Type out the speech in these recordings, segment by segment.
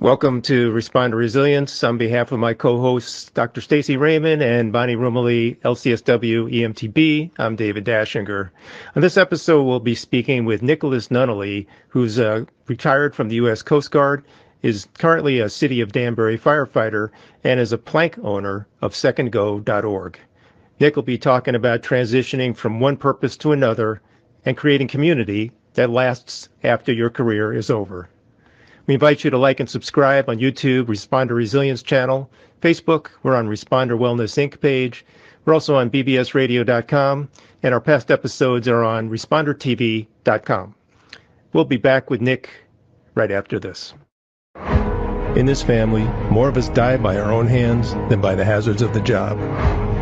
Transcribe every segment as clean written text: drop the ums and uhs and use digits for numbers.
Welcome to Respond to Resilience. On behalf of my co-hosts, Dr. Stacy Raymond and Bonnie Rumley, LCSW EMTB, I'm David Dashinger. On this episode, we'll be speaking with Nicholas Nunnally, who's retired from the U.S. Coast Guard, is currently a City of Danbury firefighter, and is a plank owner of secondgo.org. Nick will be talking about transitioning from one purpose to another and creating community that lasts after your career is over. We invite you to like and subscribe on YouTube, Responder Resilience channel, Facebook, we're on Responder Wellness Inc. page. We're also on bbsradio.com, and our past episodes are on respondertv.com. We'll be back with Nick right after this. In this family, more of us die by our own hands than by the hazards of the job.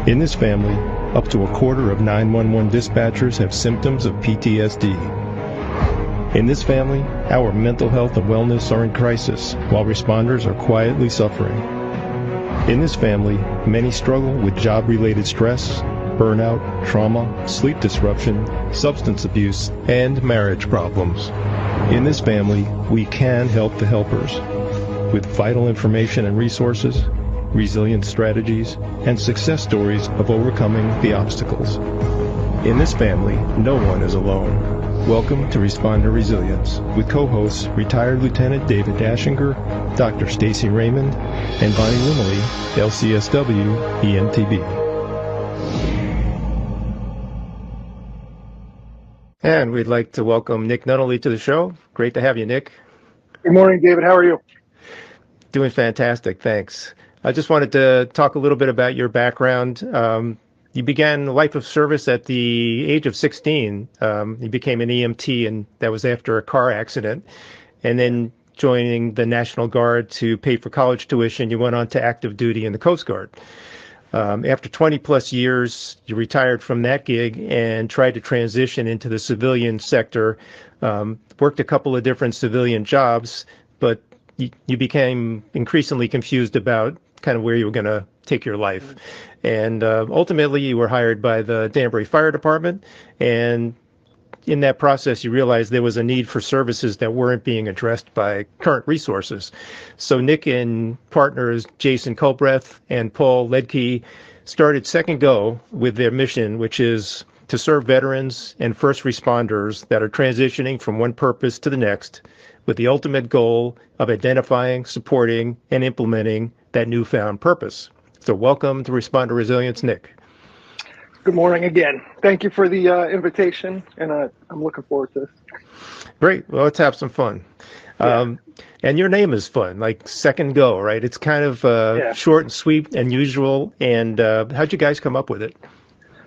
In this family, up to a quarter of 911 dispatchers have symptoms of PTSD. In this family, our mental health and wellness are in crisis, while responders are quietly suffering. In this family, many struggle with job-related stress, burnout, trauma, sleep disruption, substance abuse, and marriage problems. In this family, we can help the helpers with vital information and resources, resilience strategies, and success stories of overcoming the obstacles. In this family, no one is alone. Welcome to Respond to Resilience with co-hosts retired Lieutenant David Dashinger, Dr. Stacy Raymond, and Bonnie Rumley, LCSW EMTB. And we'd like to welcome Nick Nunnally to the show. Great to have you, Nick. Good morning, David. How are you? Doing fantastic, thanks. I just wanted to talk a little bit about your background. You began a life of service at the age of 16. You became an EMT, and that was after a car accident. And then joining the National Guard to pay for college tuition, you went on to active duty in the Coast Guard. After 20 plus years, you retired from that gig and tried to transition into the civilian sector, worked a couple of different civilian jobs, but you became increasingly confused about kind of where you were going to take your life. And ultimately, you were hired by the Danbury Fire Department. And in that process, you realized there was a need for services that weren't being addressed by current resources. So Nick and partners Jason Culbreth and Paul Ledke started Second Go with their mission, which is to serve veterans and first responders that are transitioning from one purpose to the next, with the ultimate goal of identifying, supporting, and implementing that newfound purpose. So welcome to Respond to Resilience, Nick. Good morning again. Thank you for the invitation, and I'm looking forward to this. Great. Well, let's have some fun. Yeah. And your name is fun, like Second Go, right? It's kind of short and sweet and usual. And how'd you guys come up with it?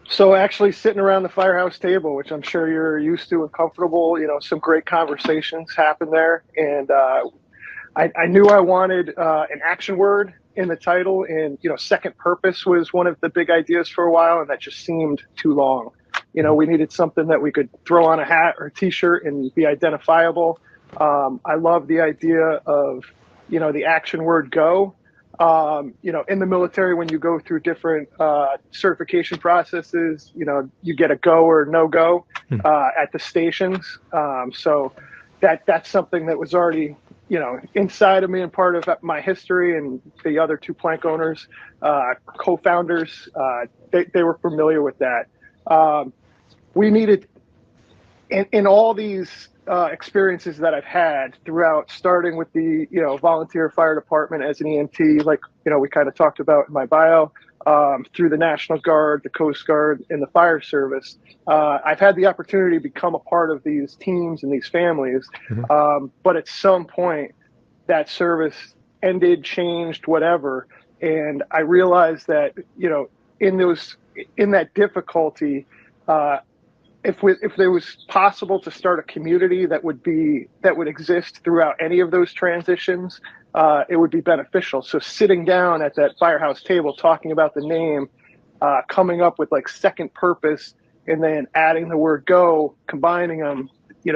So actually sitting around the firehouse table, which I'm sure you're used to and comfortable, some great conversations happen there. And I knew I wanted an action word in the title, and second purpose was one of the big ideas for a while, and that just seemed too long. We needed something that we could throw on a hat or a t-shirt and be identifiable. I love the idea of the action word go. In the military, when you go through different certification processes, you get a go or no go at the stations. So that's something that was already inside of me and part of my history. And the other two plank owners, co-founders, they were familiar with that. We needed, in all these experiences that I've had throughout, starting with the volunteer fire department as an EMT, like we kind of talked about in my bio, through the National Guard, the Coast Guard, and the fire service. I've had the opportunity to become a part of these teams and these families, but at some point that service ended, changed, whatever, and I realized that in that difficulty, if there was possible to start a community that would exist throughout any of those transitions, it would be beneficial. So sitting down at that firehouse table, talking about the name, coming up with like second purpose, and then adding the word go, combining them,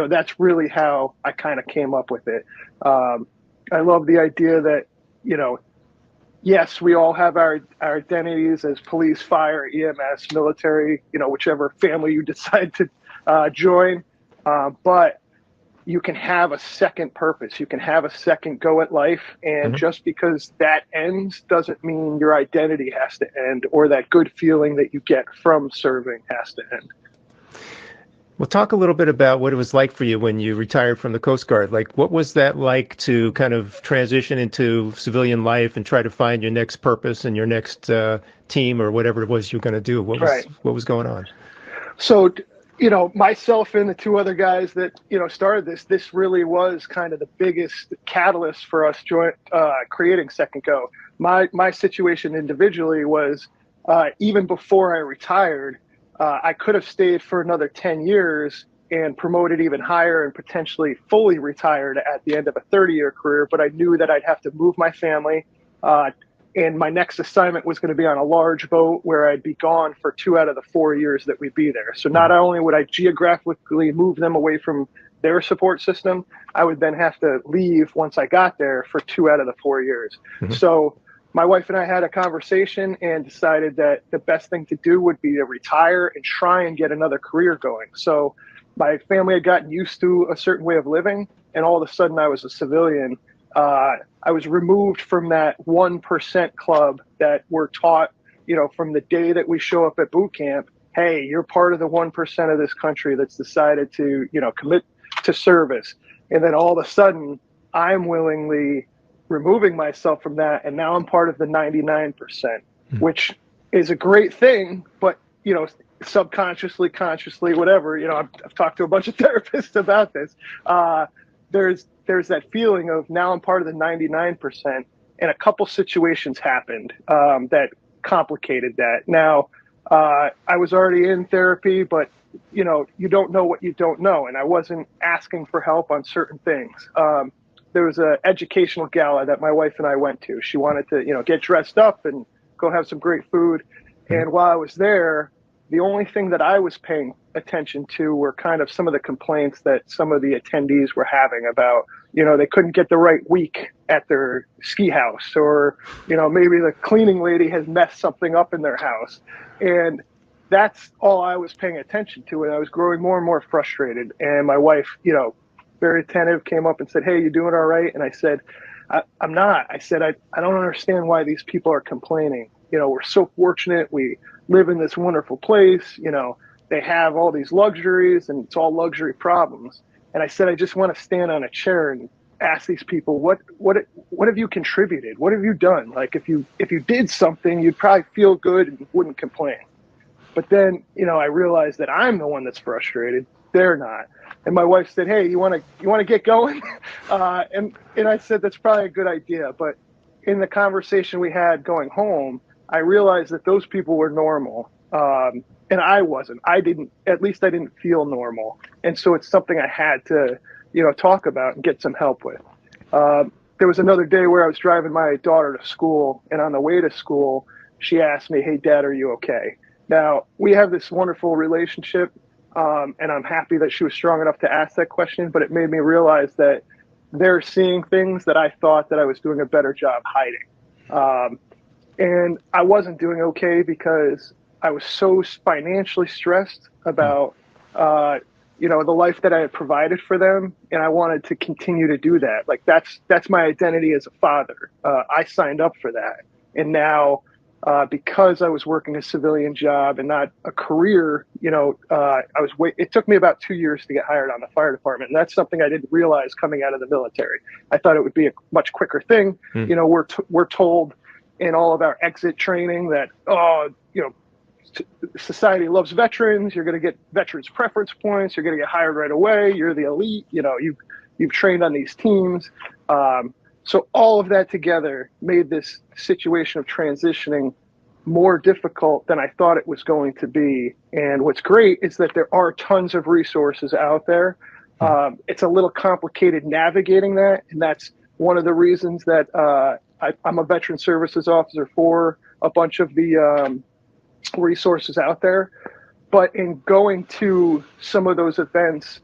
that's really how I kind of came up with it. I love the idea that, yes, we all have our identities as police, fire, EMS, military, whichever family you decide to join. But you can have a second purpose. You can have a second go at life. And just because that ends doesn't mean your identity has to end, or that good feeling that you get from serving has to end. Well, talk a little bit about what it was like for you when you retired from the Coast Guard. Like, what was that like to kind of transition into civilian life and try to find your next purpose and your next team or whatever it was you were going to do? What was going on? So, myself and the two other guys that, started this really was kind of the biggest catalyst for us creating Second Go. My situation individually was, even before I retired, I could have stayed for another 10 years and promoted even higher and potentially fully retired at the end of a 30-year career. But I knew that I'd have to move my family. And my next assignment was going to be on a large boat where I'd be gone for 2 out of the 4 years that we'd be there. So not only would I geographically move them away from their support system, I would then have to leave once I got there for 2 out of the 4 years. So my wife and I had a conversation and decided that the best thing to do would be to retire and try and get another career going. So my family had gotten used to a certain way of living, and all of a sudden I was a civilian. I was removed from that 1% club that we're taught, from the day that we show up at boot camp. Hey, you're part of the 1% of this country that's decided to, commit to service. And then all of a sudden I'm willingly removing myself from that, and now I'm part of the 99%, which is a great thing, but subconsciously, consciously, whatever, I've talked to a bunch of therapists about this. There's that feeling of now I'm part of the 99%, and a couple situations happened that complicated that. Now, I was already in therapy, but you don't know what you don't know, and I wasn't asking for help on certain things. There was an educational gala that my wife and I went to. She wanted to, get dressed up and go have some great food. And while I was there, the only thing that I was paying attention to were kind of some of the complaints that some of the attendees were having about, they couldn't get the right week at their ski house, or, maybe the cleaning lady has messed something up in their house. And that's all I was paying attention to. And I was growing more and more frustrated. And my wife, very attentive, came up and said, "Hey, you doing all right?" And I said, I'm not. I said, I don't understand why these people are complaining. We're so fortunate. We live in this wonderful place. They have all these luxuries, and it's all luxury problems. And I said, I just want to stand on a chair and ask these people, what have you contributed? What have you done? Like, if you did something, you'd probably feel good and wouldn't complain. But then, I realized that I'm the one that's frustrated. They're not. And my wife said, "Hey, you want to get going?" And I said, that's probably a good idea. But in the conversation we had going home, I realized that those people were normal. And I wasn't. At least I didn't feel normal. And so it's something I had to, talk about and get some help with. There was another day where I was driving my daughter to school, and on the way to school, she asked me, "Hey, Dad, are you okay?" Now, we have this wonderful relationship. And I'm happy that she was strong enough to ask that question, but it made me realize that they're seeing things that I thought that I was doing a better job hiding. And I wasn't doing okay because I was so financially stressed about, the life that I had provided for them. And I wanted to continue to do that. Like, that's my identity as a father. I signed up for that. And now, because I was working a civilian job and not a career, it took me about 2 years to get hired on the fire department. And that's something I didn't realize coming out of the military. I thought it would be a much quicker thing. We're told in all of our exit training that, society loves veterans. You're going to get veterans preference points. You're going to get hired right away. You're the elite. You've trained on these teams. So all of that together made this situation of transitioning more difficult than I thought it was going to be. And what's great is that there are tons of resources out there. It's a little complicated navigating that. And that's one of the reasons that I'm a veteran services officer for a bunch of the resources out there. But in going to some of those events,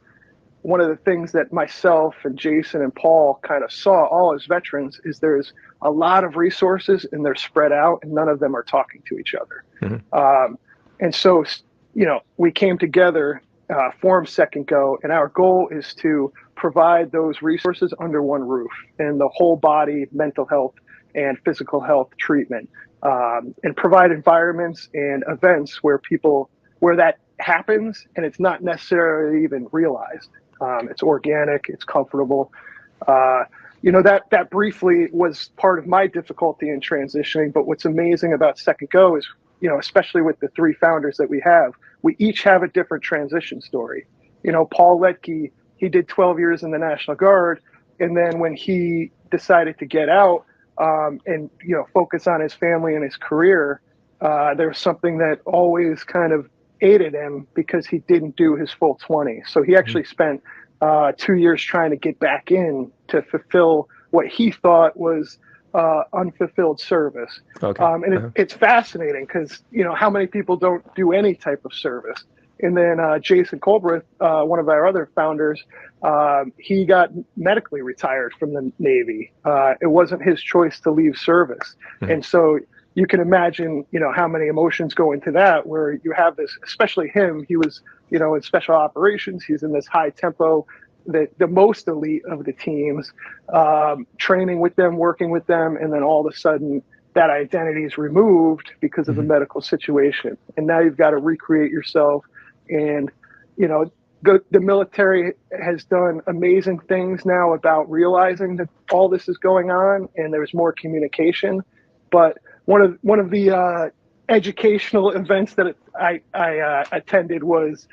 one of the things that myself and Jason and Paul kind of saw all as veterans is there's a lot of resources and they're spread out and none of them are talking to each other. And so, we came together, formed Second Go, and our goal is to provide those resources under one roof, and the whole body mental health and physical health treatment, and provide environments and events where that happens and it's not necessarily even realized. It's organic, it's comfortable. That briefly was part of my difficulty in transitioning. But what's amazing about Second Go is, especially with the three founders that we each have a different transition story. Paul Letke, he did 12 years in the National Guard. And then when he decided to get out and focus on his family and his career, there was something that always kind of aided him because he didn't do his full 20. So he actually spent 2 years trying to get back in to fulfill what he thought was unfulfilled service. Okay. It's fascinating because, how many people don't do any type of service? And then Jason Colbreth, one of our other founders, he got medically retired from the Navy. It wasn't his choice to leave service. Mm-hmm. And so you can imagine, how many emotions go into that, where you have this, especially him, he was, in special operations, he's in this high tempo, the most elite of the teams, training with them, working with them, and then all of a sudden that identity is removed because of the medical situation. And now you've got to recreate yourself. And, the military has done amazing things now about realizing that all this is going on and there's more communication. But one of the educational events that I attended was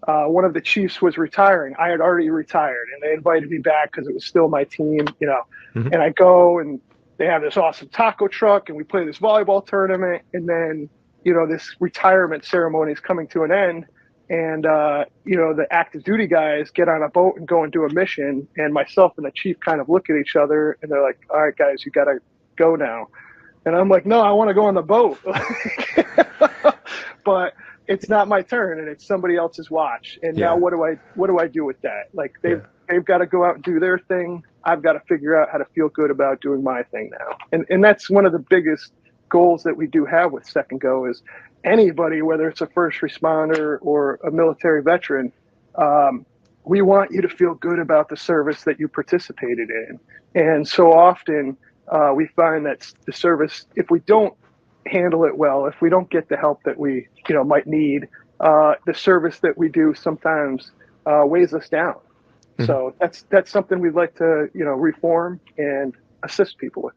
one of the chiefs was retiring. I had already retired, and they invited me back because it was still my team, Mm-hmm. And I go, and they have this awesome taco truck, and we play this volleyball tournament, and then this retirement ceremony is coming to an end, and the active duty guys get on a boat and go and do a mission, and myself and the chief kind of look at each other, and they're like, "All right, guys, you got to go now." And I'm like, "No, I want to go on the boat." But it's not my turn, and it's somebody else's watch. And now what do I do with that? Like they've got to go out and do their thing. I've got to figure out how to feel good about doing my thing now. And that's one of the biggest goals that we do have with Second Go is anybody, whether it's a first responder or a military veteran, we want you to feel good about the service that you participated in. And so often we find that the service, if we don't handle it well, if we don't get the help that we might need, the service that we do sometimes weighs us down. Mm-hmm. So that's something we'd like to reform and assist people with.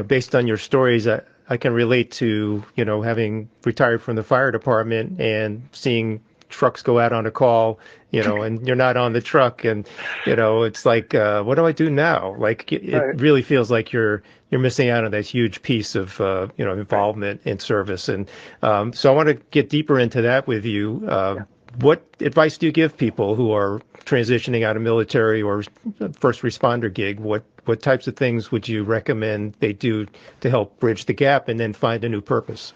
Based on your stories, I can relate to, having retired from the fire department and seeing trucks go out on a call, and you're not on the truck, and, it's like, what do I do now? Like, it really feels like you're missing out on that huge piece of, involvement in service. And so I want to get deeper into that with you. What advice do you give people who are transitioning out of military or first responder gig? What types of things would you recommend they do to help bridge the gap and then find a new purpose?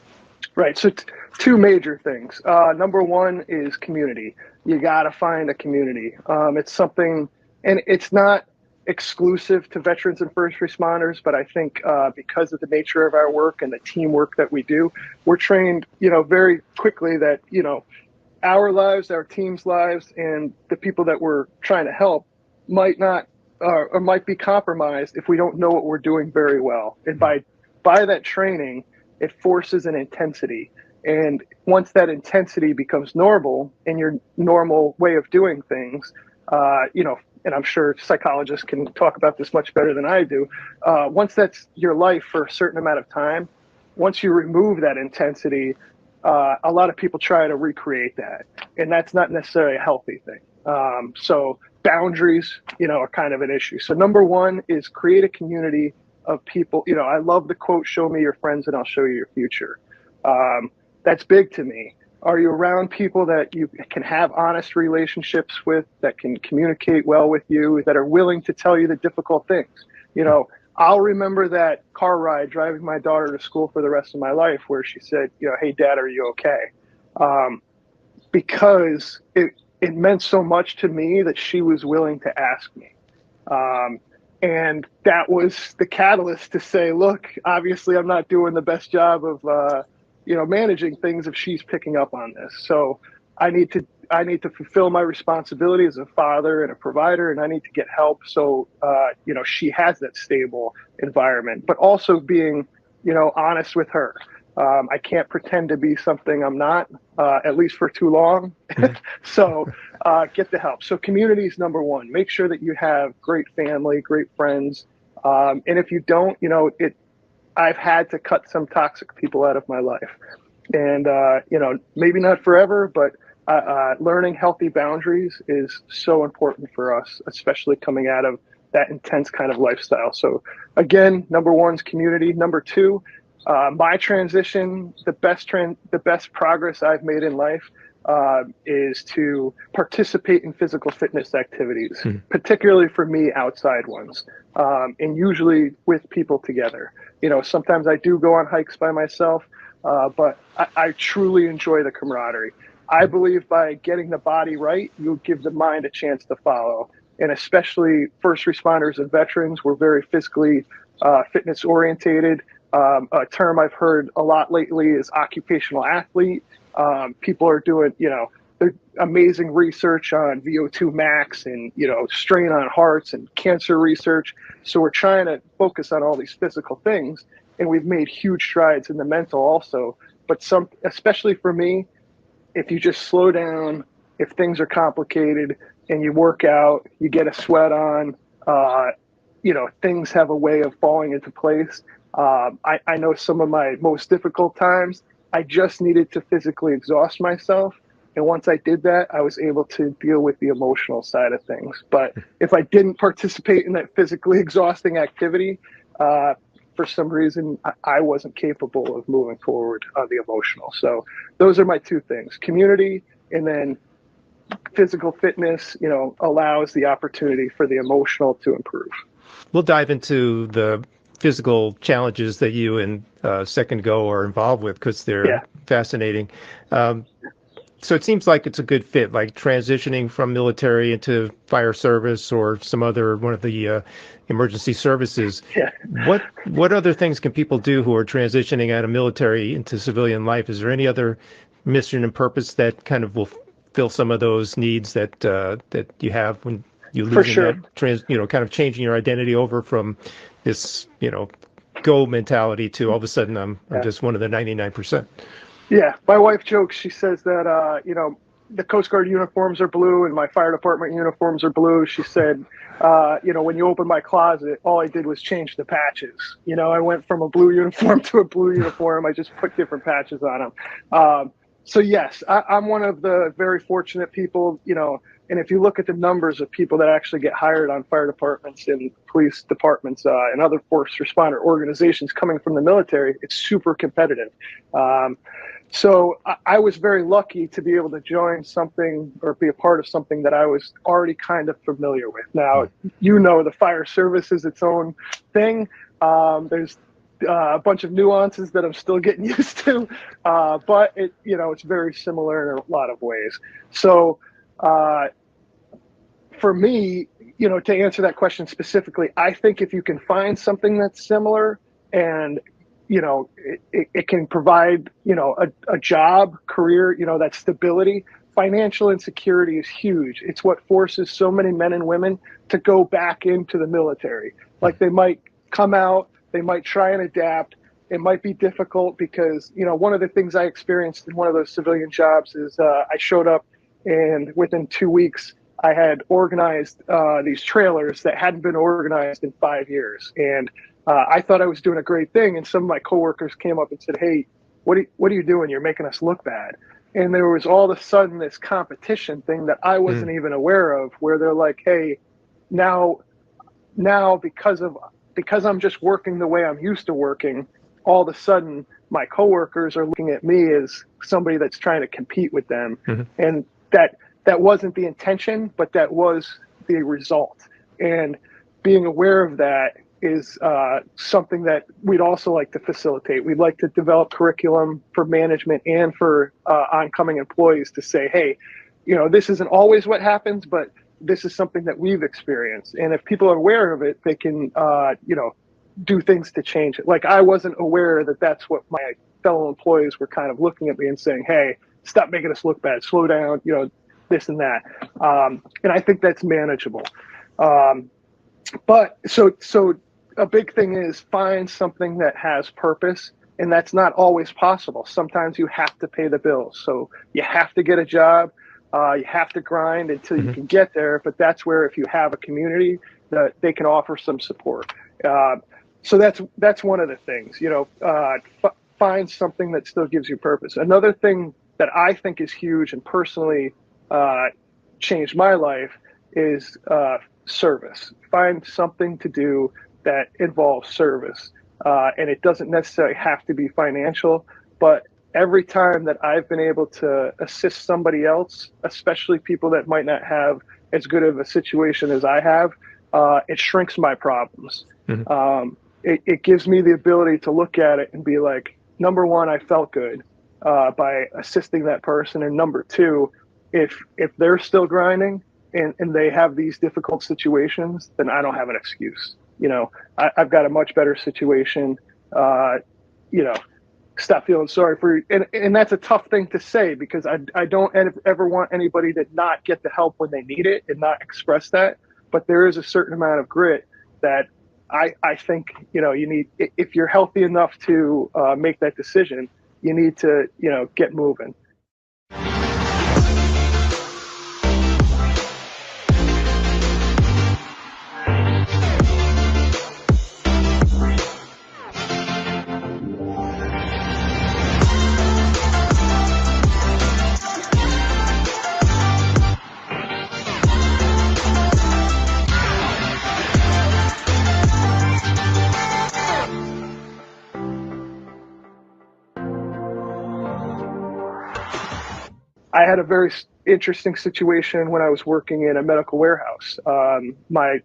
Right. So two major things. Number one is community. You got to find a community. It's something, and it's not exclusive to veterans and first responders, but I think because of the nature of our work and the teamwork that we do, we're trained, very quickly that, our lives, our team's lives, and the people that we're trying to help might not or might be compromised if we don't know what we're doing very well. And by that training, it forces an intensity. And once that intensity becomes normal in your normal way of doing things, and I'm sure psychologists can talk about this much better than I do. Once that's your life for a certain amount of time, once you remove that intensity, a lot of people try to recreate that, and that's not necessarily a healthy thing. So boundaries, are kind of an issue. So number one is create a community of people. I love the quote, "Show me your friends and I'll show you your future." That's big to me. Are you around people that you can have honest relationships with, that can communicate well with you, that are willing to tell you the difficult things? I'll remember that car ride driving my daughter to school for the rest of my life where she said, "Hey, Dad, are you okay?" Because it meant so much to me that she was willing to ask me. And that was the catalyst to say, look, obviously I'm not doing the best job of, managing things if she's picking up on this. So I need to fulfill my responsibility as a father and a provider, and I need to get help. So, she has that stable environment, but also being, honest with her. I can't pretend to be something I'm not, at least for too long. So get the help. So community is number one. Make sure that you have great family, great friends. And if you don't, I've had to cut some toxic people out of my life. And, maybe not forever, but learning healthy boundaries is so important for us, especially coming out of that intense kind of lifestyle. So again, number one is community. Number two, my transition, the best progress I've made in life is to participate in physical fitness activities, particularly for me, outside ones, and usually with people together. Sometimes I do go on hikes by myself, but I truly enjoy the camaraderie. I believe by getting the body right, you give the mind a chance to follow. And especially first responders and veterans, we're very physically fitness orientated. A term I've heard a lot lately is occupational athlete. People are doing, amazing research on VO2 max and, strain on hearts and cancer research. So we're trying to focus on all these physical things, and we've made huge strides in the mental also. But especially for me, if you just slow down, if things are complicated and you work out, you get a sweat on, things have a way of falling into place. I know some of my most difficult times, I just needed to physically exhaust myself. And once I did that, I was able to deal with the emotional side of things. But if I didn't participate in that physically exhausting activity, for some reason, I wasn't capable of moving forward on the emotional. So those are my two things: community, and then physical fitness, allows the opportunity for the emotional to improve. We'll dive into the physical challenges that you and Second Go are involved with, because they're fascinating. So it seems like it's a good fit, like transitioning from military into fire service or one of the emergency services. Yeah. What other things can people do who are transitioning out of military into civilian life? Is there any other mission and purpose that kind of will fill some of those needs that you have when you lose that kind of changing your identity over from this, go mentality to all of a sudden I'm just one of the 99%. Yeah, my wife jokes. She says that, the Coast Guard uniforms are blue and my fire department uniforms are blue. She said, when you open my closet, all I did was change the patches. I went from a blue uniform to a blue uniform. I just put different patches on them. So yes, I'm one of the very fortunate people, and if you look at the numbers of people that actually get hired on fire departments and police departments and other first responder organizations coming from the military, it's super competitive. So I was very lucky to be able to join something or be a part of something that I was already kind of familiar with. Now, the fire service is its own thing. There's a bunch of nuances that I'm still getting used to, but it's very similar in a lot of ways. So for me, to answer that question specifically, I think if you can find something that's similar and it can provide, a job, career, that stability. Financial insecurity is huge. It's what forces so many men and women to go back into the military. Like they might come out, they might try and adapt. It might be difficult because, one of the things I experienced in one of those civilian jobs is I showed up and within 2 weeks, I had organized these trailers that hadn't been organized in 5 years. And I thought I was doing a great thing. And some of my coworkers came up and said, "Hey, what are you doing? You're making us look bad." And there was all of a sudden this competition thing that I wasn't even aware of, where they're like, "Hey, now because of because I'm just working the way I'm used to working, all of a sudden my coworkers are looking at me as somebody that's trying to compete with them. And that wasn't the intention, but that was the result. And being aware of that is something that we'd also like to facilitate. We'd like to develop curriculum for management and for oncoming employees to say, hey, this isn't always what happens, but this is something that we've experienced. And if people are aware of it, they can, do things to change it. Like, I wasn't aware that that's what my fellow employees were kind of looking at me and saying, hey, stop making us look bad, slow down, this and that. And I think that's manageable. But so a big thing is find something that has purpose, and that's not always possible. Sometimes you have to pay the bills. So you have to get a job. You have to grind until you can get there. But that's where, if you have a community, that they can offer some support. So that's one of the things, find something that still gives you purpose. Another thing that I think is huge and personally changed my life is service. Find something to do that involves service. And it doesn't necessarily have to be financial, but every time that I've been able to assist somebody else, especially people that might not have as good of a situation as I have, it shrinks my problems. It gives me the ability to look at it and be like, number one, I felt good by assisting that person. And number two, if they're still grinding and they have these difficult situations, then I don't have an excuse. I've got a much better situation. Stop feeling sorry for you. And that's a tough thing to say, because I don't ever want anybody to not get the help when they need it and not express that. But there is a certain amount of grit that I think, you need. If you're healthy enough to make that decision, you need to, get moving. I had a very interesting situation when I was working in a medical warehouse. My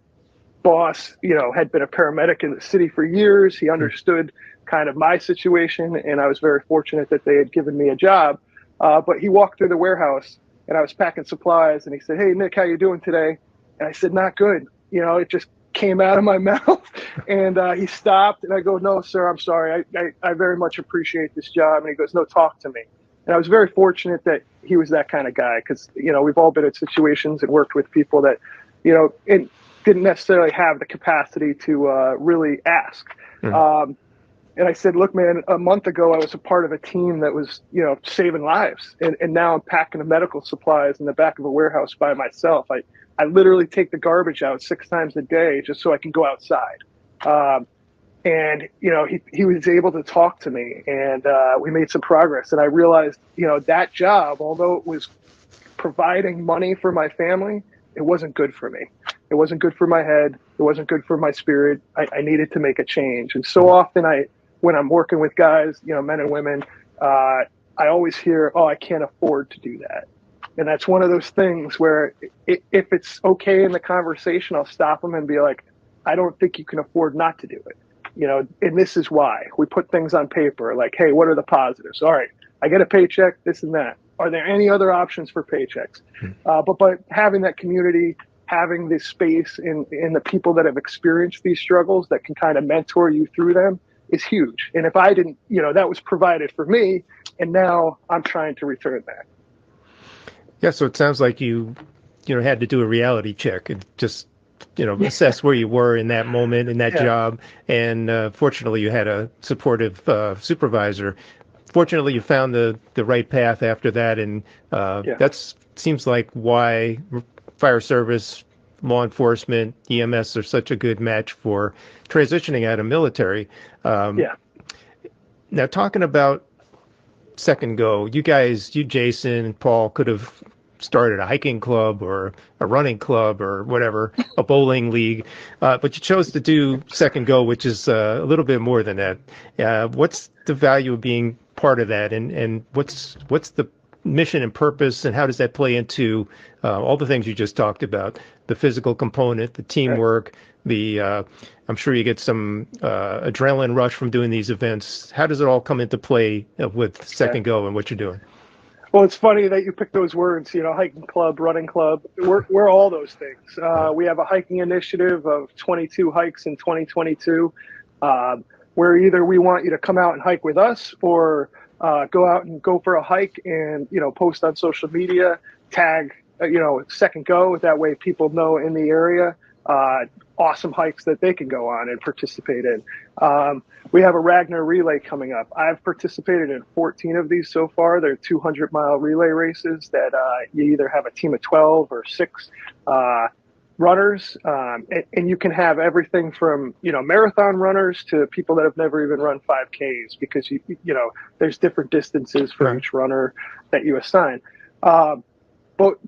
boss, had been a paramedic in the city for years. He understood kind of my situation, and I was very fortunate that they had given me a job. But he walked through the warehouse, and I was packing supplies, and he said, "Hey, Nick, how you doing today?" And I said, "Not good." It just came out of my mouth. And he stopped, and I go, "No, sir, I'm sorry. I very much appreciate this job." And he goes, "No, talk to me." And I was very fortunate that he was that kind of guy, because, we've all been in situations and worked with people that, it didn't necessarily have the capacity to really ask. And I said, "Look, man, a month ago I was a part of a team that was, saving lives. And now I'm packing the medical supplies in the back of a warehouse by myself. I literally take the garbage out 6 times a day just so I can go outside." And, he was able to talk to me, and we made some progress. And I realized, that job, although it was providing money for my family, it wasn't good for me. It wasn't good for my head. It wasn't good for my spirit. I needed to make a change. And so often when I'm working with guys, men and women, I always hear, "Oh, I can't afford to do that." And that's one of those things where if it's okay in the conversation, I'll stop them and be like, "I don't think you can afford not to do it. And this is why." We put things on paper like, "Hey, what are the positives? All right, I get a paycheck, this and that. Are there any other options for paychecks?" But having that community, having this space in the people that have experienced these struggles that can kind of mentor you through them is huge. And if I didn't, that was provided for me, and now I'm trying to return that. Yeah, so it sounds like you had to do a reality check and just assess where you were in that moment, in that job. And fortunately, you had a supportive supervisor. Fortunately, you found the right path after that. And that seems like why fire service, law enforcement, EMS are such a good match for transitioning out of military. Now, talking about second go, you Jason and Paul, could have started a hiking club or a running club or whatever, a bowling league, but you chose to do Second Go, which is a little bit more than that. What's the value of being part of that, and what's the mission and purpose, and how does that play into all the things you just talked about, the physical component, the teamwork, I'm sure you get some adrenaline rush from doing these events. How does it all come into play with Second Go and what you're doing? Well, it's funny that you picked those words, hiking club, running club. We're all those things. We have a hiking initiative of 22 hikes in 2022, where either we want you to come out and hike with us or go out and go for a hike and, post on social media, tag, Second Go. That way people know in the area awesome hikes that they can go on and participate in. We have a Ragnar relay coming up. I've participated in 14 of these so far. They're 200-mile relay races that you either have a team of 12 or 6 runners, and you can have everything from marathon runners to people that have never even run 5Ks, because there's different distances for each runner that you assign. But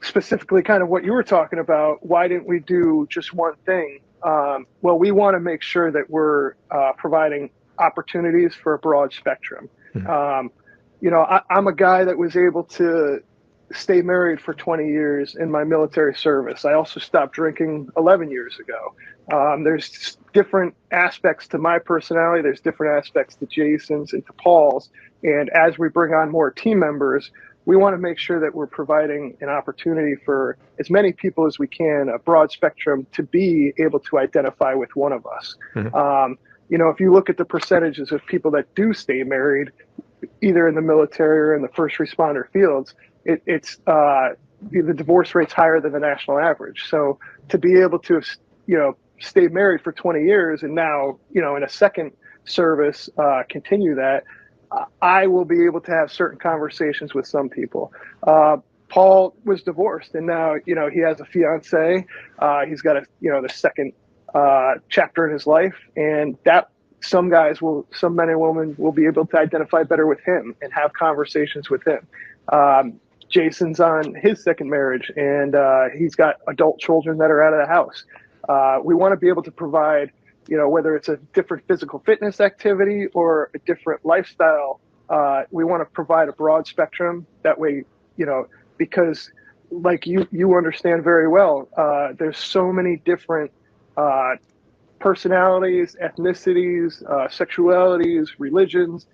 specifically kind of what you were talking about, why didn't we do just one thing? Well, we want to make sure that we're providing opportunities for a broad spectrum. I'm a guy that was able to stay married for 20 years in my military service. I also stopped drinking 11 years ago. There's different aspects to my personality. There's different aspects to Jason's and to Paul's. And as we bring on more team members, we want to make sure that we're providing an opportunity for as many people as we can, a broad spectrum, to be able to identify with one of us. If you look at the percentages of people that do stay married, either in the military or in the first responder fields, it's the divorce rate's higher than the national average. So to be able to, stay married for 20 years and now, in a second service, continue that, I will be able to have certain conversations with some people. Paul was divorced, and now, he has a fiance. He's got the second chapter in his life, and that some men and women will be able to identify better with him and have conversations with him. Jason's on his second marriage, and he's got adult children that are out of the house. We want to be able to provide, whether it's a different physical fitness activity or a different lifestyle, we want to provide a broad spectrum. That way, because like you understand very well, there's so many different personalities, ethnicities, sexualities, religions.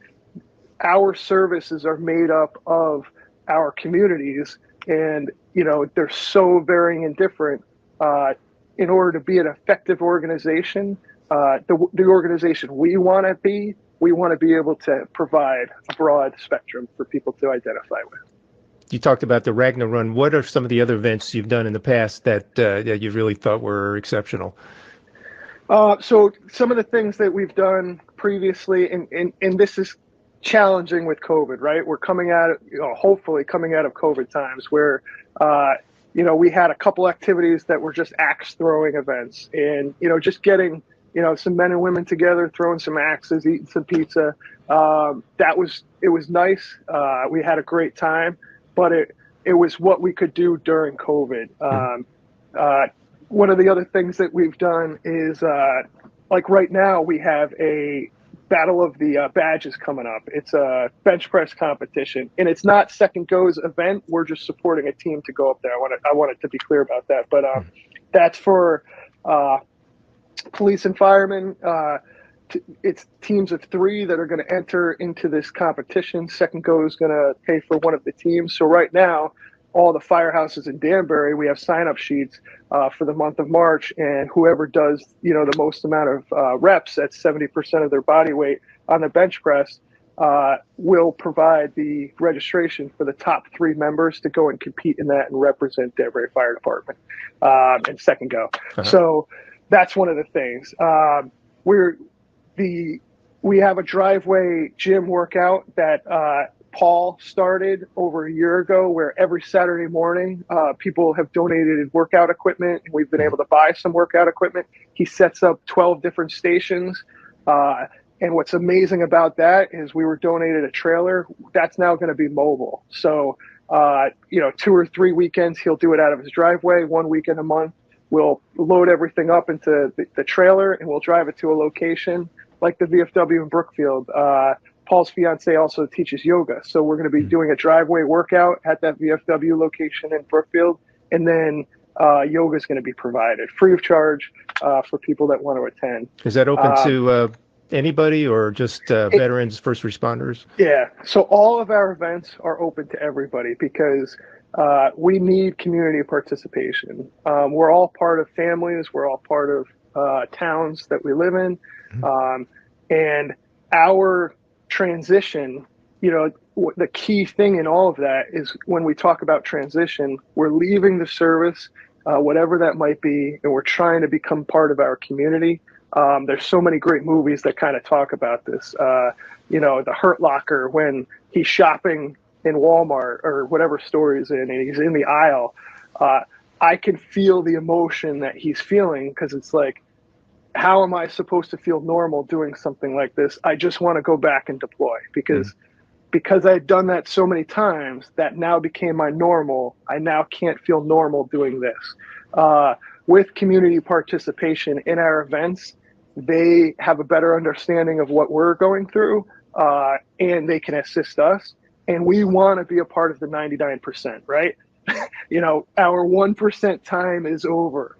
Our services are made up of our communities, and they're so varying and different. In order to be an effective organization, the organization we want to be able to provide a broad spectrum for people to identify with. You talked about the Ragnar Run. What are some of the other events you've done in the past that you really thought were exceptional? So some of the things that we've done previously, and this is challenging with COVID, right? We're coming out of, hopefully coming out of COVID times where, we had a couple activities that were just axe throwing events, and, just getting, some men and women together, throwing some axes, eating some pizza. It was nice. We had a great time, but it was what we could do during COVID. One of the other things that we've done is, like right now, we have a Battle of the Badges coming up. It's a bench press competition, and it's not Second Go's event. We're just supporting a team to go up there. I wanted to be clear about that. But that's for police and firemen. It's teams of 3 that are going to enter into this competition. Second Go is going to pay for one of the teams. So right now, all the firehouses in Danbury, we have sign-up sheets for the month of March, and whoever does, the most amount of reps at 70% of their body weight on the bench press will provide the registration for the top 3 members to go and compete in that and represent Danbury Fire Department and Second Go. So that's one of the things. We have a driveway gym workout that Paul started over a year ago, where every Saturday morning people have donated workout equipment, and we've been able to buy some workout equipment. He sets up 12 different stations. And what's amazing about that is we were donated a trailer that's now going to be mobile. So, 2 or 3 weekends, he'll do it out of his driveway. 1 weekend a month, we'll load everything up into the trailer and we'll drive it to a location like the VFW in Brookfield. Paul's fiance also teaches yoga. So we're going to be doing a driveway workout at that VFW location in Brookfield. And then yoga is going to be provided free of charge for people that want to attend. Is that open to anybody or just veterans, first responders? Yeah. So all of our events are open to everybody because we need community participation. We're all part of families. We're all part of towns that we live in. And our transition, the key thing in all of that is when we talk about transition, we're leaving the service, whatever that might be, and we're trying to become part of our community. There's so many great movies that kind of talk about this. The Hurt Locker, when he's shopping in Walmart or whatever store he's in, and he's in the aisle, I can feel the emotion that he's feeling because it's like, how am I supposed to feel normal doing something like this? I just want to go back and deploy because I had done that so many times that now became my normal. I now can't feel normal doing this. With community participation in our events, they have a better understanding of what we're going through, and they can assist us. And we want to be a part of the 99%, right? Our 1% time is over.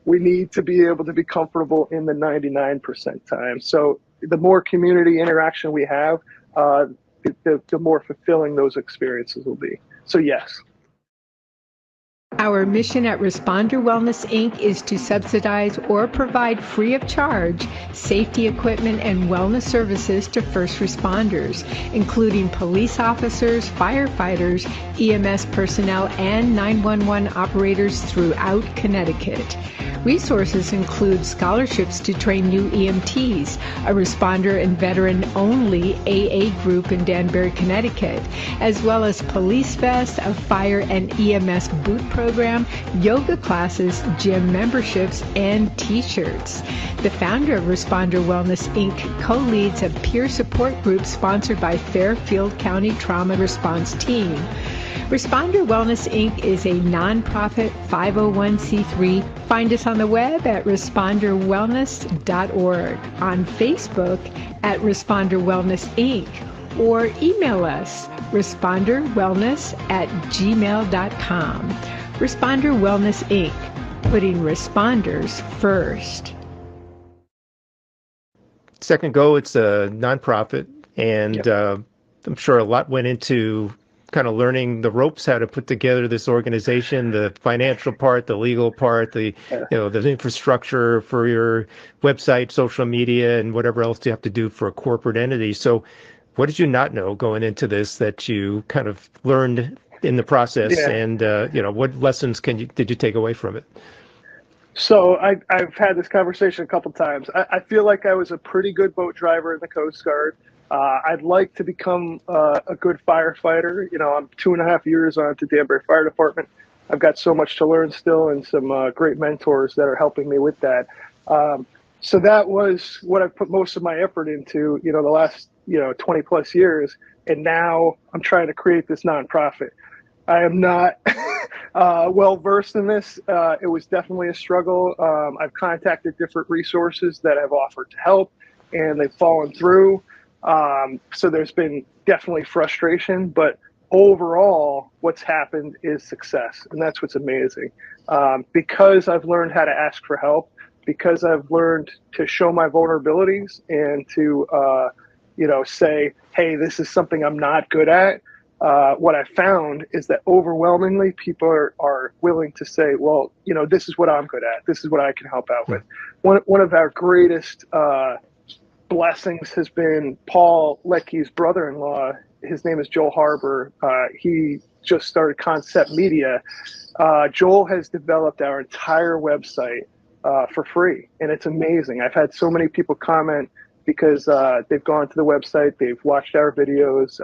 We need to be able to be comfortable in the 99% time. So the more community interaction we have, the more fulfilling those experiences will be. So yes. Our mission at Responder Wellness, Inc. is to subsidize or provide free of charge safety equipment and wellness services to first responders, including police officers, firefighters, EMS personnel, and 911 operators throughout Connecticut. Resources include scholarships to train new EMTs, a responder and veteran-only AA group in Danbury, Connecticut, as well as Police Fest, a fire and EMS boot program, yoga classes, gym memberships, and T-shirts. The founder of Responder Wellness, Inc. co-leads a peer support group sponsored by Fairfield County Trauma Response Team. Responder Wellness, Inc. is a nonprofit 501c3. Find us on the web at responderwellness.org, on Facebook at Responder Wellness, Inc., or email us responderwellness@gmail.com. Responder Wellness, Inc., putting responders first. Second Go, it's a nonprofit, and I'm sure a lot went into kind of learning the ropes, how to put together this organization, the financial part, the legal part, the infrastructure for your website, social media, and whatever else you have to do for a corporate entity. So what did you not know going into this that you kind of learned in the process, and what lessons did you take away from it? So I've had this conversation a couple times. I feel like I was a pretty good boat driver in the Coast Guard. I'd like to become a good firefighter. I'm 2.5 years on to Danbury Fire Department. I've got so much to learn still, and some great mentors that are helping me with that. So that was what I've put most of my effort into, the last 20 plus years. And now I'm trying to create this nonprofit. I am not well versed in this. It was definitely a struggle. I've contacted different resources that have offered to help, and they've fallen through. So there's been definitely frustration, but overall, what's happened is success, and that's what's amazing. Because I've learned how to ask for help, because I've learned to show my vulnerabilities and to, say, hey, this is something I'm not good at. What I found is that overwhelmingly people are willing to say, well, this is what I'm good at. This is what I can help out with. One of our greatest blessings has been Paul Lecky's brother-in-law. His name is Joel Harbour. He just started Concept Media. Joel has developed our entire website for free, and it's amazing. I've had so many people comment because they've gone to the website, they've watched our videos.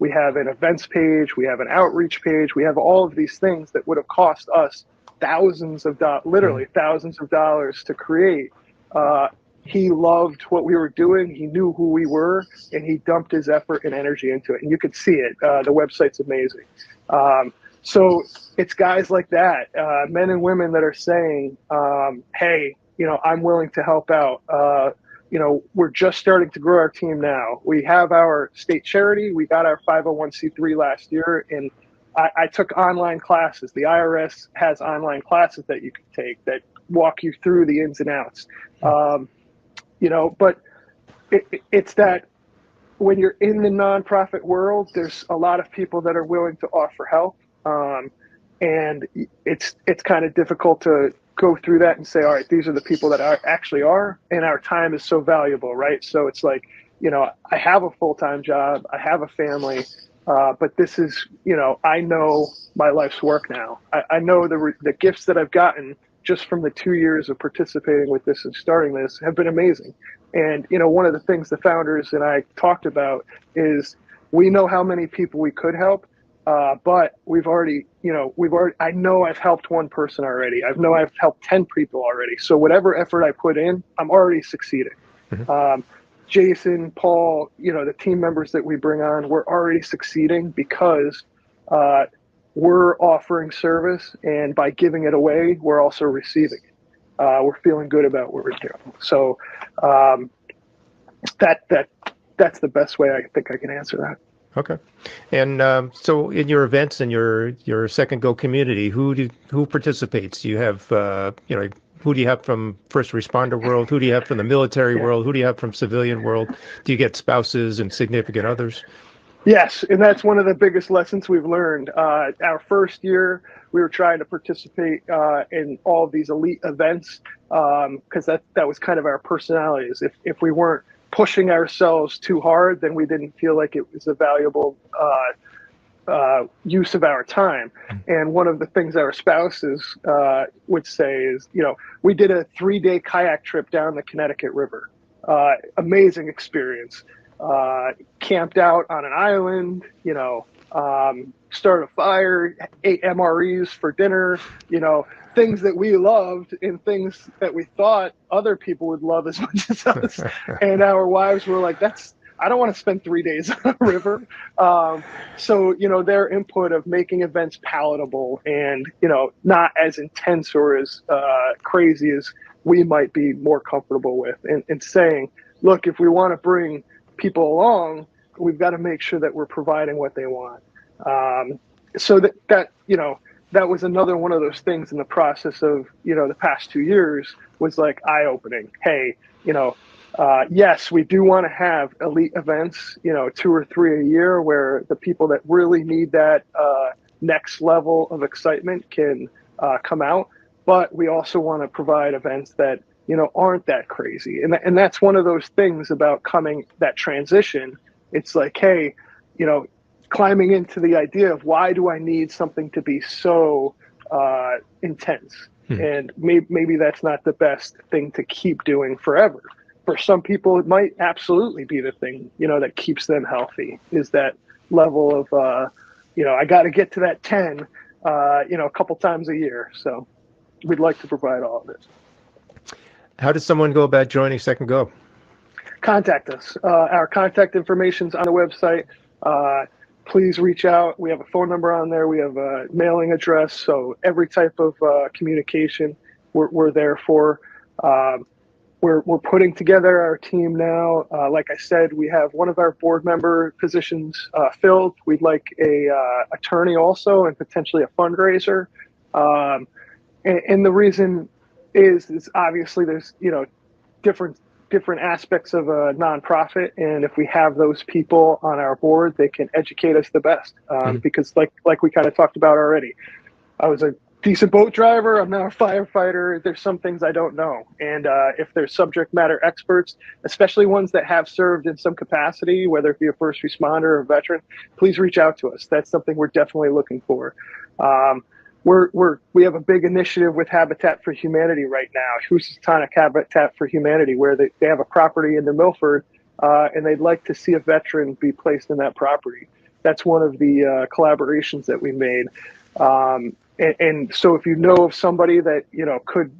We have an events page, we have an outreach page, we have all of these things that would have cost us thousands of dollars to create. he loved what we were doing. He knew who we were, and he dumped his effort and energy into it. And you could see it. The website's amazing. So it's guys like that, men and women that are saying, hey, I'm willing to help out. We're just starting to grow our team now. We have our state charity. We got our 501c3 last year, and I took online classes. The IRS has online classes that you can take that walk you through the ins and outs. But it's that when you're in the nonprofit world, there's a lot of people that are willing to offer help. And it's kind of difficult to go through that and say, all right, these are the people that actually are, and our time is so valuable, right? So it's like, I have a full-time job, I have a family, but this is, I know my life's work now. I know the gifts that I've gotten just from the 2 years of participating with this and starting this have been amazing. And, one of the things the founders and I talked about is we know how many people we could help. But I know I've helped one person already. I've helped 10 people already. So whatever effort I put in, I'm already succeeding. Mm-hmm. Jason, Paul, the team members that we bring on, we're already succeeding because we're offering service, and by giving it away, we're also receiving it. We're feeling good about what we're doing. So that's the best way I think I can answer that. Okay. And so in your events and your Second Go community, who participates? You have, who do you have from first responder world? Who do you have from the military world? Who do you have from civilian world? Do you get spouses and significant others? Yes, and that's one of the biggest lessons we've learned. Our first year, we were trying to participate in all of these elite events because that was kind of our personalities. If we weren't pushing ourselves too hard, then we didn't feel like it was a valuable use of our time. And one of the things our spouses would say is, we did a 3-day kayak trip down the Connecticut River. Amazing experience. Camped out on an island, started a fire, ate MREs for dinner, things that we loved and things that we thought other people would love as much as us. And our wives were like, I don't want to spend 3 days on a river. So, their input of making events palatable and, not as intense or as crazy as we might be more comfortable with, and saying, look, if we want to bring people along, we've got to make sure that we're providing what they want. So that was another one of those things in the process of, the past 2 years was like eye-opening. Hey, yes, we do want to have elite events, 2 or 3 a year where the people that really need that next level of excitement can come out. But we also want to provide events that, aren't that crazy. And that's one of those things about that transition. It's like, hey, climbing into the idea of why do I need something to be so intense? And maybe that's not the best thing to keep doing forever. For some people, it might absolutely be the thing, that keeps them healthy, is that level of, I got to get to that 10, a couple times a year. So we'd like to provide all of it. How does someone go about joining Second Go? Contact us. Our contact information's on the website. Please reach out. We have a phone number on there. We have a mailing address. So every type of communication we're there for. We're putting together our team now. Like I said, we have one of our board member positions filled. We'd like a attorney also, and potentially a fundraiser. And the reason is obviously there's different aspects of a nonprofit, and if we have those people on our board, they can educate us the best. Because like we kind of talked about already, I was a decent boat driver. I'm now a firefighter. There's some things I don't know, and if there's subject matter experts, especially ones that have served in some capacity, whether it be a first responder or a veteran, please reach out to us. That's something we're definitely looking for. We have a big initiative with Habitat for Humanity right now, Housatonic Habitat for Humanity, where they have a property in New Milford, and they'd like to see a veteran be placed in that property. That's one of the collaborations that we made. And so if you know of somebody that, could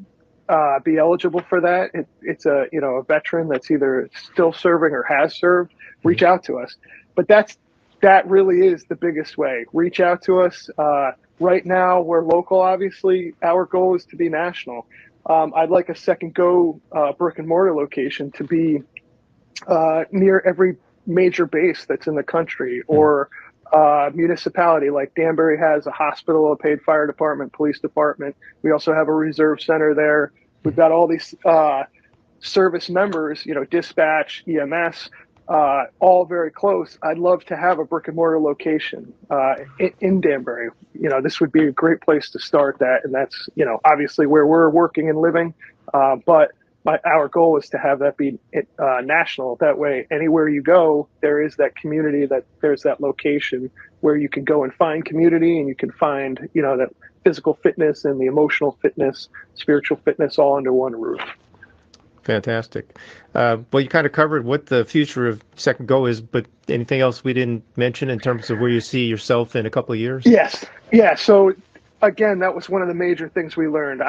be eligible for that, it's a a veteran that's either still serving or has served, reach out to us. But that really is the biggest way. Reach out to us. Right now, we're local, obviously. Our goal is to be national. I'd like a second go brick and mortar location to be near every major base that's in the country, or municipality. Like Danbury has a hospital, a paid fire department, police department. We also have a reserve center there. We've got all these service members, dispatch, EMS, all very close. I'd love to have a brick and mortar location in Danbury. This would be a great place to start that. And that's, obviously where we're working and living. But our goal is to have that be national. That way, anywhere you go, there is that community, that there's that location where you can go and find community, and you can find, that physical fitness and the emotional fitness, spiritual fitness all under one roof. Fantastic. Well, you kind of covered what the future of Second Go is, but anything else we didn't mention in terms of where you see yourself in a couple of years? Yes. Yeah. So again, that was one of the major things we learned.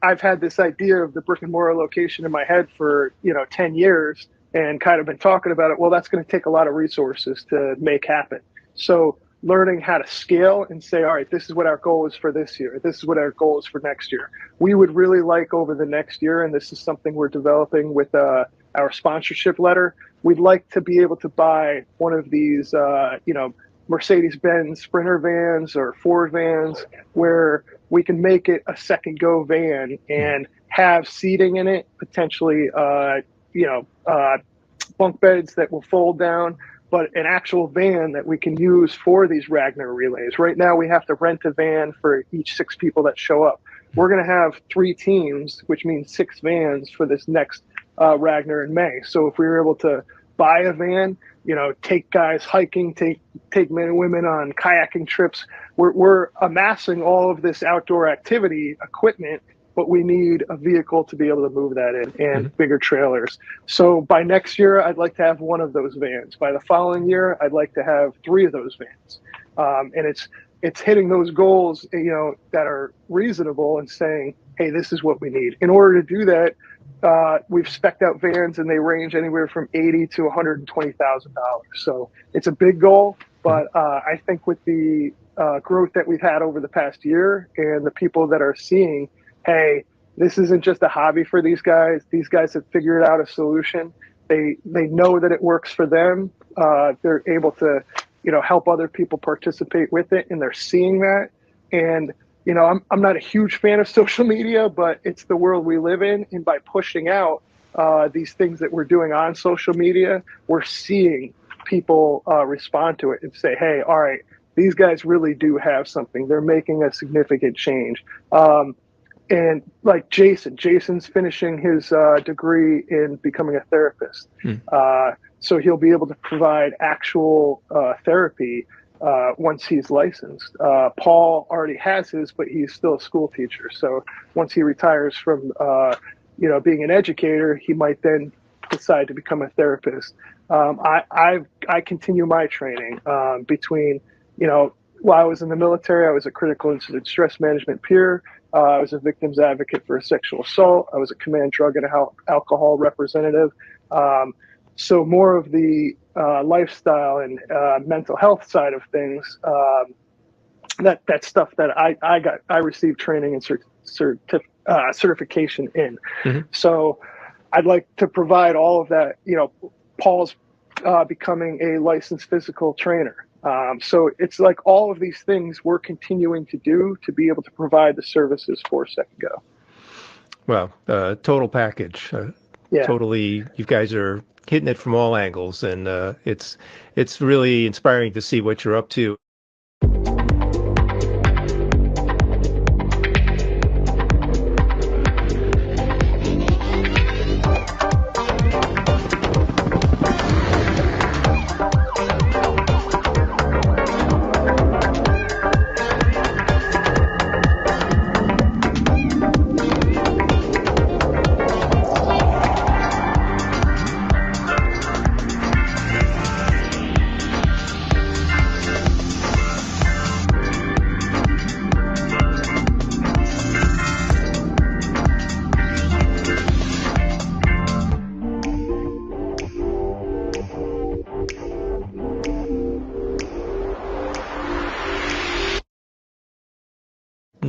I've had this idea of the brick and mortar location in my head for, 10 years and kind of been talking about it. Well, that's going to take a lot of resources to make happen. So learning how to scale and say, all right, this is what our goal is for this year. This is what our goal is for next year. We would really like over the next year, and this is something we're developing with our sponsorship letter, we'd like to be able to buy one of these, Mercedes-Benz Sprinter vans or Ford vans, where we can make it a Second Go van and have seating in it, potentially, bunk beds that will fold down, but an actual van that we can use for these Ragnar relays. Right now, we have to rent a van for each 6 people that show up. We're going to have 3 teams, which means 6 vans for this next Ragnar in May. So if we were able to buy a van, take guys hiking, take men and women on kayaking trips, we're amassing all of this outdoor activity equipment, but we need a vehicle to be able to move that in, and bigger trailers. So by next year, I'd like to have 1 of those vans. By the following year, I'd like to have 3 of those vans. And it's hitting those goals, that are reasonable, and saying, hey, this is what we need. In order to do that, we've spec'd out vans, and they range anywhere from $80,000 to $120,000. So it's a big goal, but I think with the growth that we've had over the past year, and the people that are seeing, hey, this isn't just a hobby for these guys. These guys have figured out a solution. They know that it works for them. They're able to, help other people participate with it, and they're seeing that. And, I'm not a huge fan of social media, but it's the world we live in. And by pushing out these things that we're doing on social media, we're seeing people respond to it and say, hey, all right, these guys really do have something. They're making a significant change. And like Jason's finishing his degree in becoming a therapist. So he'll be able to provide actual therapy once he's licensed. Paul already has his, but he's still a school teacher. So once he retires from, being an educator, he might then decide to become a therapist. I continue my training between, while I was in the military, I was a critical incident stress management peer. I was a victim's advocate for a sexual assault. I was a command drug and alcohol representative. So more of the lifestyle and mental health side of things, that stuff that I received training and certification in. So I'd like to provide all of that. Paul's becoming a licensed physical trainer. So it's like all of these things we're continuing to do to be able to provide the services for Second Go. Well, total package. Yeah. Totally, you guys are hitting it from all angles, and it's really inspiring to see what you're up to.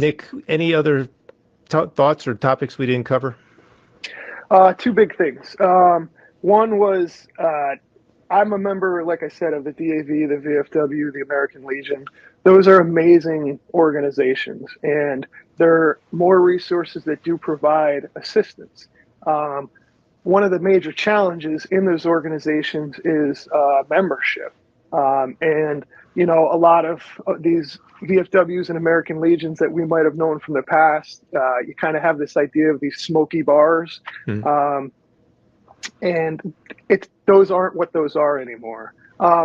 Nick, any other thoughts or topics we didn't cover? Two big things. One was I'm a member, like I said, of the DAV, the VFW, the American Legion. Those are amazing organizations, and there are more resources that do provide assistance. One of the major challenges in those organizations is membership. And, you know, a lot of these VFWs and American Legions that we might have known from the past, you kind of have this idea of these smoky bars. And those aren't what those are anymore.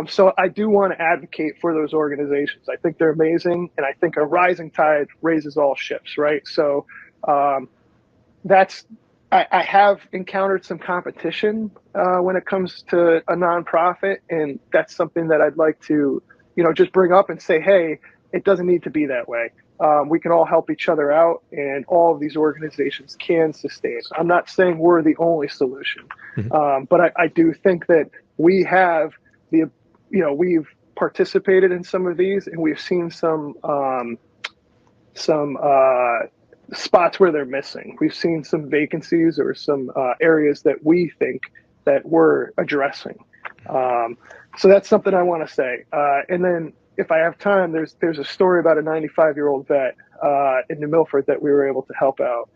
So I do want to advocate for those organizations. I think they're amazing, and I think a rising tide raises all ships, right? So I have encountered some competition when it comes to a nonprofit, and that's something that I'd like to, you know, just bring up and say, hey, it doesn't need to be that way. We can all help each other out, and all of these organizations can sustain. I'm not saying we're the only solution, but I do think that we have we've participated in some of these, and we've seen some spots where they're missing. We've seen some vacancies or some areas that we think that we're addressing. So that's something I want to say. And then if I have time, there's a story about a 95-year-old vet in New Milford that we were able to help out.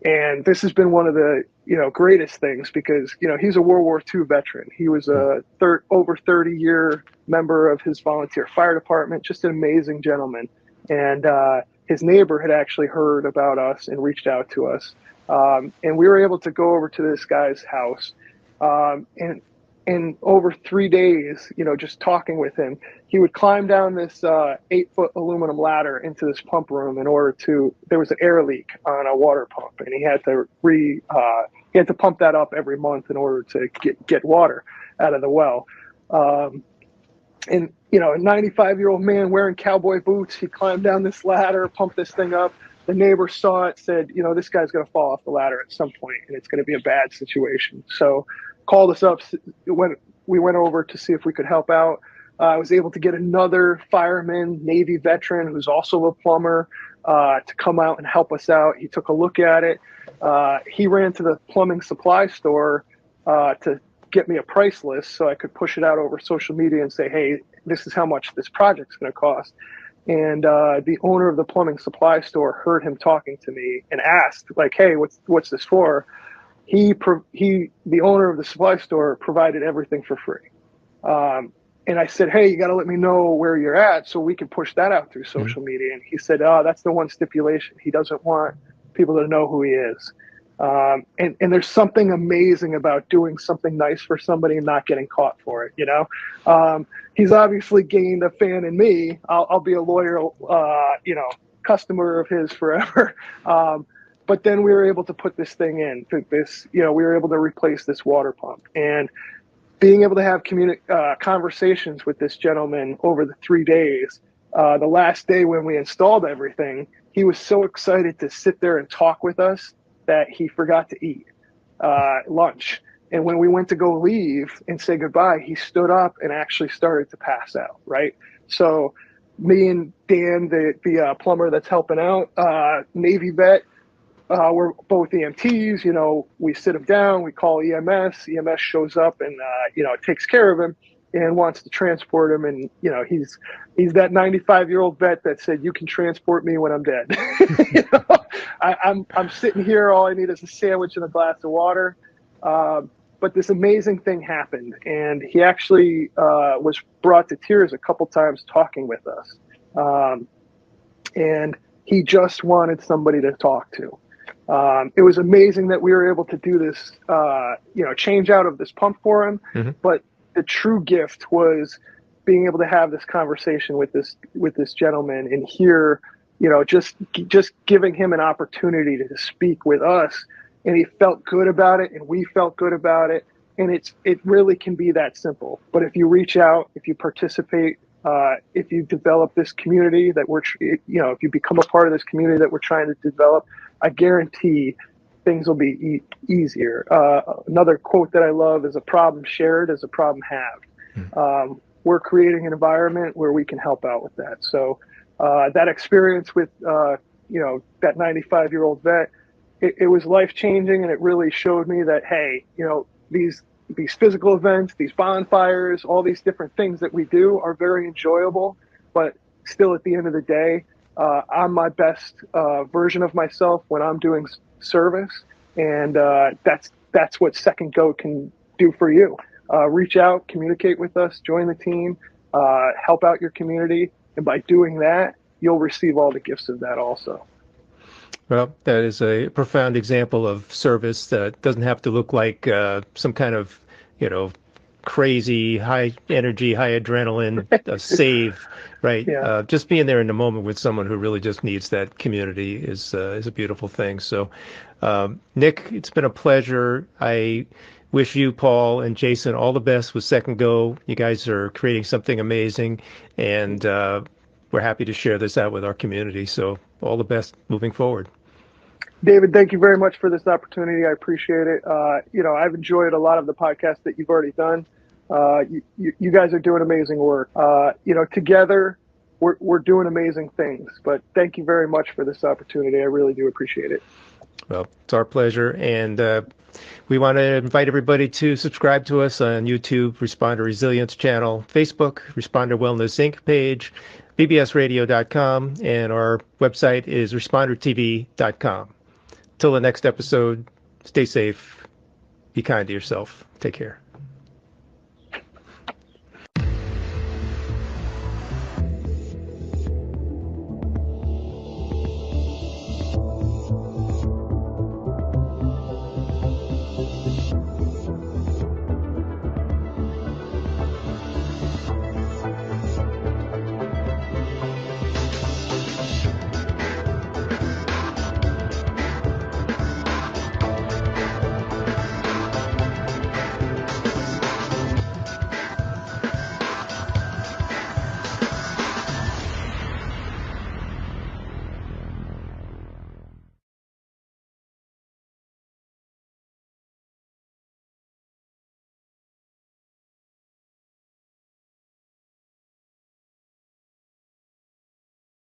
And this has been one of the, you know, greatest things because, you know, he's a World War II veteran. He was a over 30-year member of his volunteer fire department, just an amazing gentleman. And his neighbor had actually heard about us and reached out to us. And we were able to go over to this guy's house. And over 3 days, you know, just talking with him, he would climb down this 8-foot aluminum ladder into this pump room there was an air leak on a water pump, and he had to pump that up every month in order to get water out of the well. And, you know, a 95-year-old man wearing cowboy boots, he climbed down this ladder, pumped this thing up. The neighbor saw it, said, you know, this guy's going to fall off the ladder at some point, and it's going to be a bad situation. So called us up when we went over to see if we could help out. I was able to get another fireman, Navy veteran, who's also a plumber, to come out and help us out. He took a look at it. He ran to the plumbing supply store to get me a price list so I could push it out over social media and say, hey, this is how much this project's going to cost. And the owner of the plumbing supply store heard him talking to me and asked, like, hey, what's this for? The owner of the supply store provided everything for free. And I said, hey, you got to let me know where you're at so we can push that out through social media. And he said, oh, that's the one stipulation. He doesn't want people to know who he is. And there's something amazing about doing something nice for somebody and not getting caught for it, you know? He's obviously gained a fan in me. I'll be a loyal, customer of his forever. But then we were able to put this thing in, we were able to replace this water pump. And being able to have conversations with this gentleman over the 3 days, the last day when we installed everything, he was so excited to sit there and talk with us that he forgot to eat lunch. And when we went to go leave and say goodbye, he stood up and actually started to pass out, right? So me and Dan, the plumber that's helping out, Navy vet, we're both EMTs, you know, we sit him down, we call EMS shows up and, takes care of him and wants to transport him. And, you know, he's that 95-year-old vet that said, you can transport me when I'm dead. You know? I'm sitting here, all I need is a sandwich and a glass of water. But this amazing thing happened, and he actually was brought to tears a couple times talking with us. And he just wanted somebody to talk to. It was amazing that we were able to do this, change out of this pump for him. Mm-hmm. But the true gift was being able to have this conversation with this gentleman and hear, you know, just giving him an opportunity to speak with us. And he felt good about it, and we felt good about it. And it really can be that simple. But if you reach out, if you participate, if you develop this community that if you become a part of this community that we're trying to develop, I guarantee things will be easier. Another quote that I love is, a problem shared is a problem halved. We're creating an environment where we can help out with that. So that experience with, that 95-year-old vet, it was life-changing, and it really showed me that, hey, these physical events, these bonfires, all these different things that we do are very enjoyable, but still at the end of the day, I'm my best version of myself when I'm doing service, and that's what Second Go can do for you. Reach out, communicate with us, join the team, help out your community, and by doing that, you'll receive all the gifts of that also. Well, that is a profound example of service that doesn't have to look like some kind of, crazy, high energy, high adrenaline save, right? Yeah. Just being there in the moment with someone who really just needs that community is a beautiful thing. So, Nick, it's been a pleasure. I wish you, Paul, and Jason all the best with Second Go. You guys are creating something amazing, and we're happy to share this out with our community. So all the best moving forward. David, thank you very much for this opportunity. I appreciate it. I've enjoyed a lot of the podcasts that you've already done. You guys are doing amazing work. Together we're doing amazing things, but thank you very much for this opportunity. I really do appreciate it. Well, it's our pleasure. And we want to invite everybody to subscribe to us on YouTube, Responder Resilience channel, Facebook, Responder Wellness Inc. page, bbsradio.com, and our website is respondertv.com. Till the next episode, stay safe, be kind to yourself, take care.